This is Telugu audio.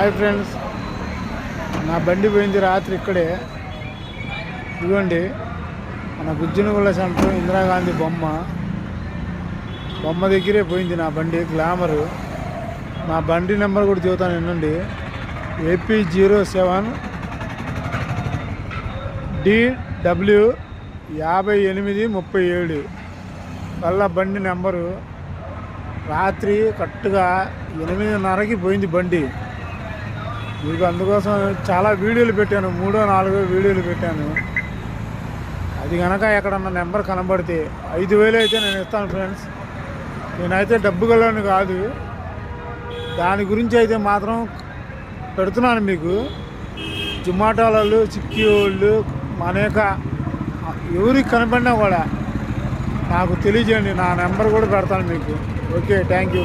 హాయ్ ఫ్రెండ్స్, నా బండి పోయింది రాత్రి ఇక్కడే. ఇదిగోండి మన గుజ్జనగుళ్ళ సెంటర్ ఇందిరాగాంధీ బొమ్మ దగ్గరే పోయింది నా బండి గ్లామరు. నా బండి నెంబర్ కూడా చెబుతాను వినండి. AP07 DW 5837 వల్ల బండి నెంబరు. రాత్రి కరెక్ట్గా 8:30కి పోయింది బండి. మీకు అందుకోసం చాలా వీడియోలు పెట్టాను, 3-4 వీడియోలు పెట్టాను. అది కనుక ఎక్కడన్నా నెంబర్ కనబడితే 5,000 అయితే నేను ఇస్తాను ఫ్రెండ్స్. నేనైతే డబ్బు గలని కాదు, దాని గురించి అయితే మాత్రం పెడుతున్నాను మీకు. జొమాటో వాళ్ళు, స్విగ్గీ వాళ్ళు, అనేక ఎవరికి కనపడినా కూడా నాకు తెలియజేయండి, నా నెంబర్ కూడా పెడతాను మీకు. Okay, thank you.